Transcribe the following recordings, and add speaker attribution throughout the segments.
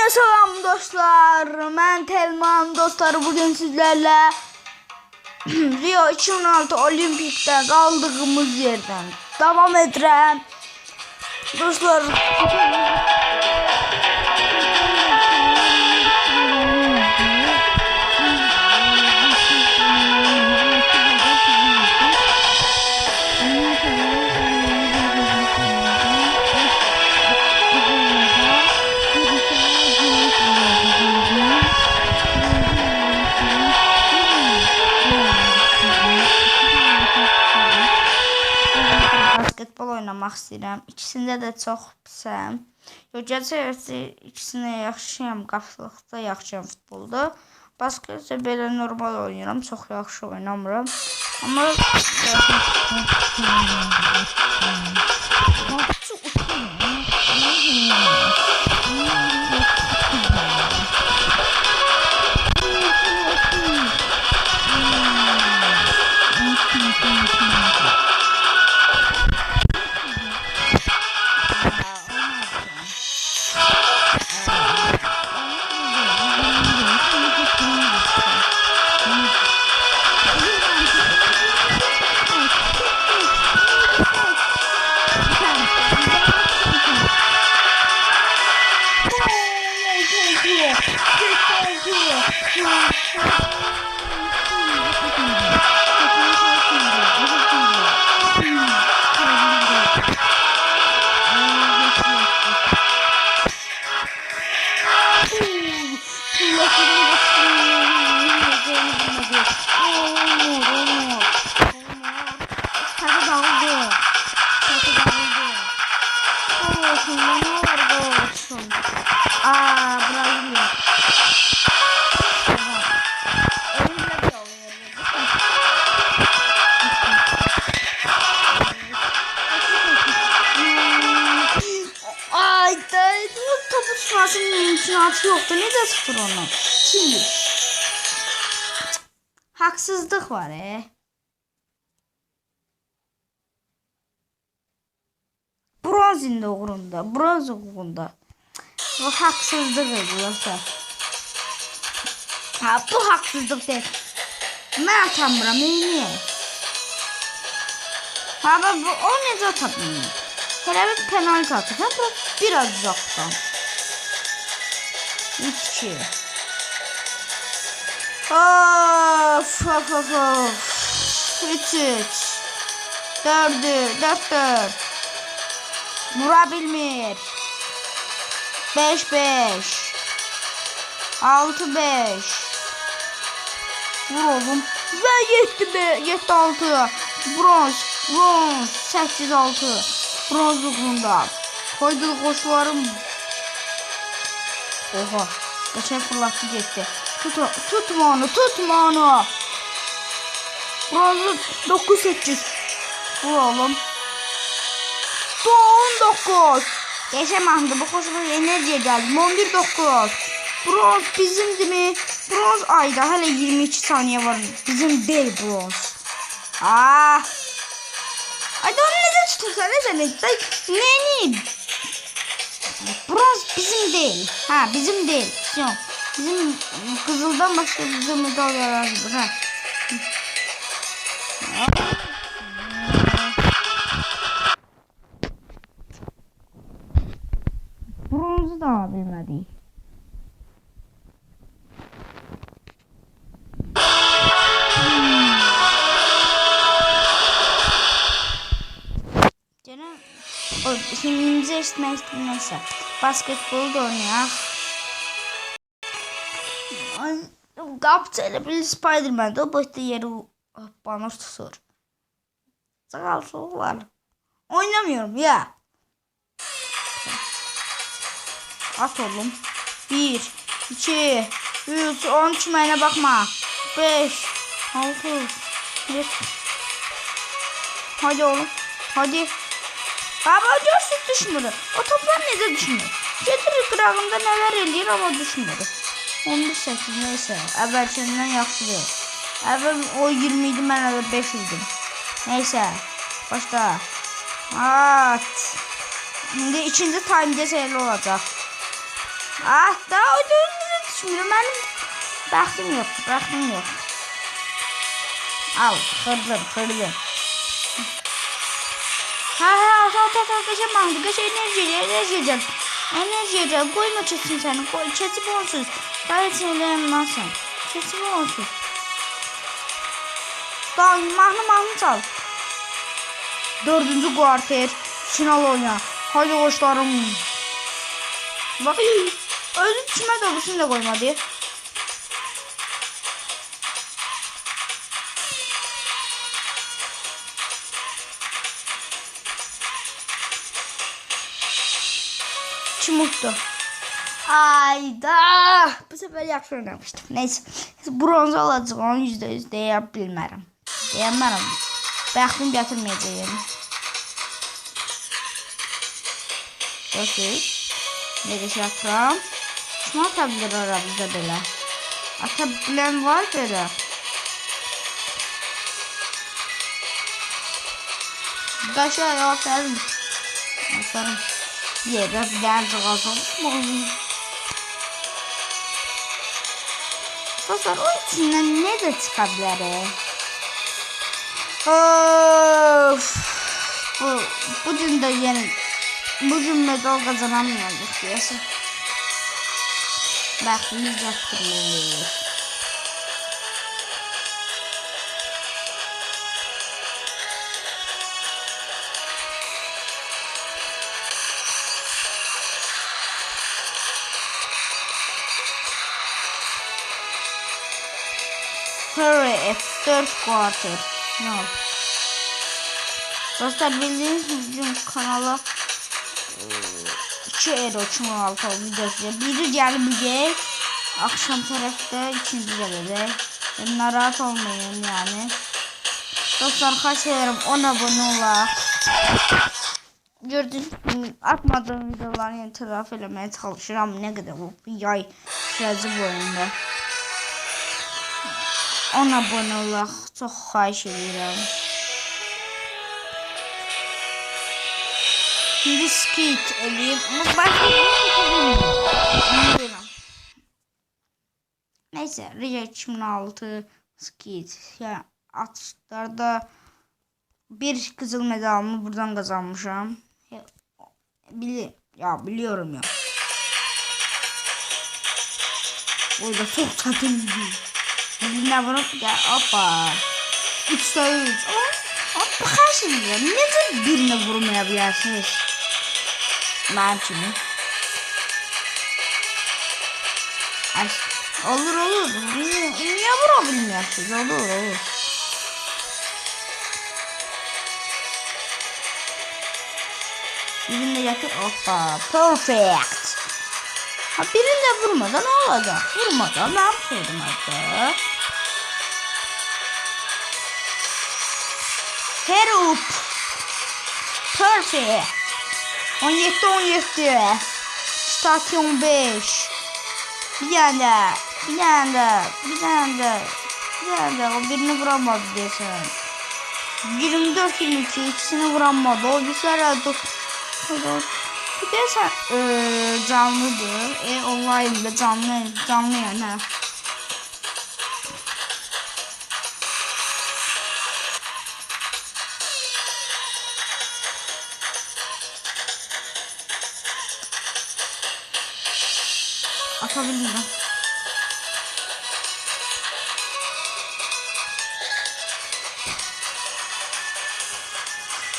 Speaker 1: Selam dostlar. Ben Telman dostlar. Bugün sizlerle Rio 2016 Olimpik'te kaldığımız yerden devam edeceğim. Dostlar. Basketbol oynamaq istəyirəm. İkisində də çox pisəm. Gerçəkdə ikisində yaxşıyam, qapılıqda yaxşıyam futbolda. Basketdə belə normal oynayıram, çox yaxşı oynamıram. Amma mümkünatı yoktu. Necə sıfır onu? Kim? Haksızlık var Bronzin uğrunda. Bronz uğrunda. Bu haksızlık ediyorsa. Ha, bu haksızlık değil. Ben atamıram. Niye? Ha, bu o necə atamıram? Hele bir penaltı atır. Bu biraz uzaktan. 3-2. Of. 3-3. 4-4. Vura bilmir. 5-5. 6-5. Vur oğlum. Ve 7-6. Bronz. 8-6. Bronz uğrunda. Koyduğu koşularım. Oha. Geçen fırlattı gitti. Tutma onu. Bronzu 9-8. Vur oğlum. 19. Geçemezdi. Bu koşuda enerjiye geldi. 11-9. Bronz bizimdi mi? Bronz ayda. Hala 22 saniye var. Bizim değil bronz. Ayda onu neden tutursan? Ne? Bronz bizim değil. Ha, bizim değil. Yok. Bizim kızıldan başka bizim medalyalar var. Ha. Bronzu da bilmedi. Şimdi bize neyse. Basketbolu da oynayak. Qapçı elə bir Spiderman-də o boyda yeri banır tutur. Sağalsızlar. Oynamıyorum ya. At oğlum. 1, 2, 3, 13 mənə bakma. 5, 6, 7. Hadi oğlum. Hadi. Baba görsün düşmür. O toplar neden düşmür? Getirir kırağında neler eləyir ama düşmür. 11-8 neyse. Əvvəlkindən yaxşıdır. Əvvəl o 20 idi, mən əvvəl 5 idim. Neyse. Başla. At. Şimdi ikinci time'de seyirli olacak. Ah, daha ödülünü düşmüyorum. Benim bəxtim yok. Bəxtim yok. Al. Kırdım. Ha, kaçamam. Kaç enerji. Koyma çesin seni. Çesip onsuz. Gayet sinirlerim lan sen. Çesip onsuz. Daha mahnı çal. 4. kuarter. Final oyna. Haydi koçlarım. Bak. Özü düşmedi, öbürsünü de koymadı. Kim uttu? Ayda. Bu sefer yaxşı oynamıştım. Neyse. Bronz alacağım. Onu %100 deyə bilmərəm. Deyəmərəm. Bəxtim gətirməyəcəyim. Görürsünüz. Necə şey atıram. Kim atabilir aramızda belə? Atabilen var belə. Qaşa atarım. Yerə bir dənə cığazım. Dostlar, o içindən ne de çıkabilir? Of. Bugün de yeni. Bugün medal kazanamayacağız diyese. Bəxtimiz yaptırılır. Hurry F4 quarter. No. Dostlar, bildiğiniz bizim kanala 2 euro 16 videosu. Biri gelmeyecek. Akşam tarafta ikinci gelecek. Narahat olmayın yani. Dostlar, kaç ederim 10 abone olaq. Gördüğünüz gibi atmadığım videoları yeni telafi eləməyə çalışıram. Ne kadar bu yay süreci boyunda. 10 abone olaq. Çox xahiş edirəm. Şimdi skate eləyim. Neyse, Recep 2006 skate. Yani atışlarda bir kızıl medalımı buradan kazanmışam. Biliyorum ya. Orada çok çatıldı. Birbirine vurup ya hoppa. 3-3. Bakar şimdi ya. Neden birine vurmayabilirsiniz? Ben şimdi. Olur. Niye vurabilmiyorsunuz? Olur. Birine yakın. Hoppa. Perfect. Ha, birine vurmadan olacak. Vurmadan ne yapıyordum artık? Herup. Perfect. 17. Staki 15. Bir tane. O birini vuramadı desen. 24-22 ikisini vuramadı. O güzel oldu. Bir de sen canlıdır. Online'da canlı yani. Atabilirim.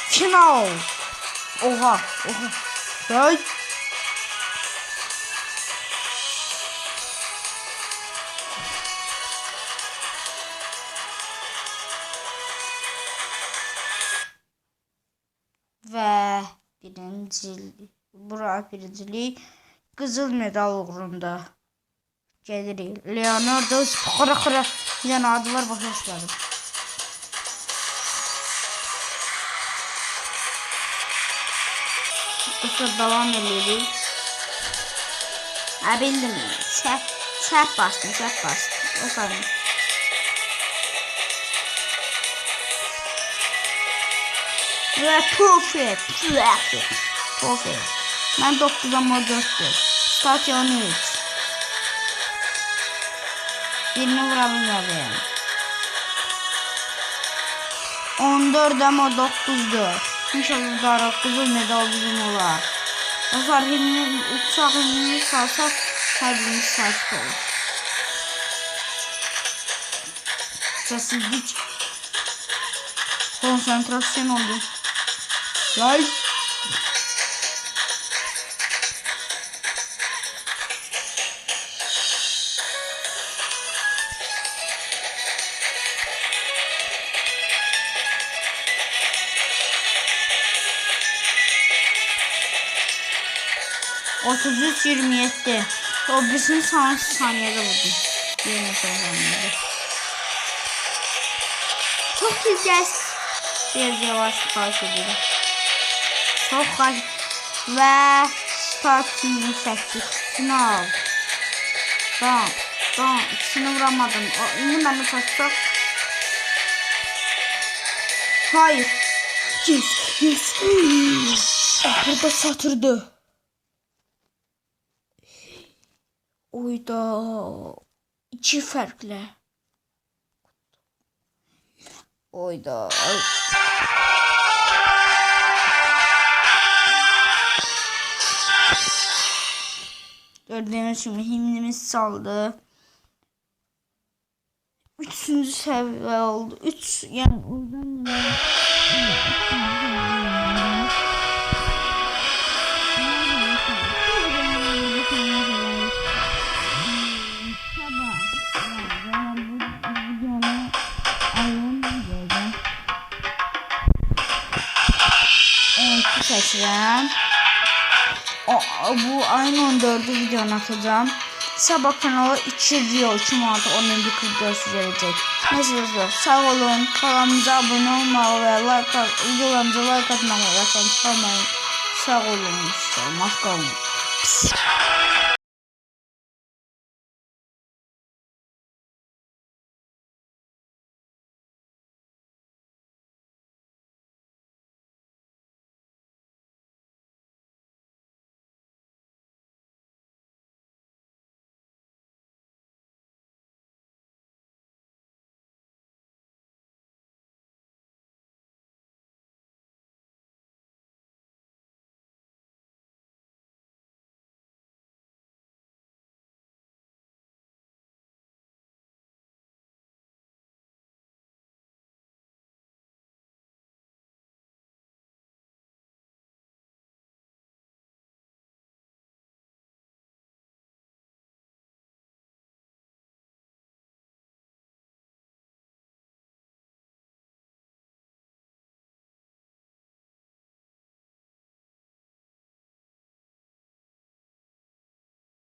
Speaker 1: Final. Oha. Hey. Ve birinciliği kızıl medal uğrunda gelirik. Leonardo Spokara yani adı var, başa çıkardım. Kusur devam ediyoruz. Ha, bildim. Çap bastım. O saniye. Ve perfect. Ben 9'a mod 4'tüm. Stasyon 3. Birini vuralım yani. 14 ama 9'dur. İnşallah daha kızıl medal bizim olar. Dostlar uçak himnini salsak kalbimiz saçık olur. Sessizlik. Konsantrasyon oldu. Like. Otuz 27. O bizim saniyede vurdum. Yine saniyede. Çok güzel. Biraz yavaş karşı edelim. Çok karşı. Ve start 28. Sınav. Tamam. İkisini vuramadım. Şimdi ben de saçsak. Hayır. Yes. Burada satırdı. Oyda. İki farklı. Oyda. Gördüğünüz şimdi himnimiz saldı. 3. seviye oldu. 3 yani oradan seçeceğim. Bu ayın 14'ü videonu atacağım. Sabah kanala 2 Rio 2 Mart 11.44 gelecek. Neyse dostlar, sağ olun. Kanalımıza abone olmayı ve videolarımıza like atmayı unutmayın. Sağ olun. Olmaz kalın.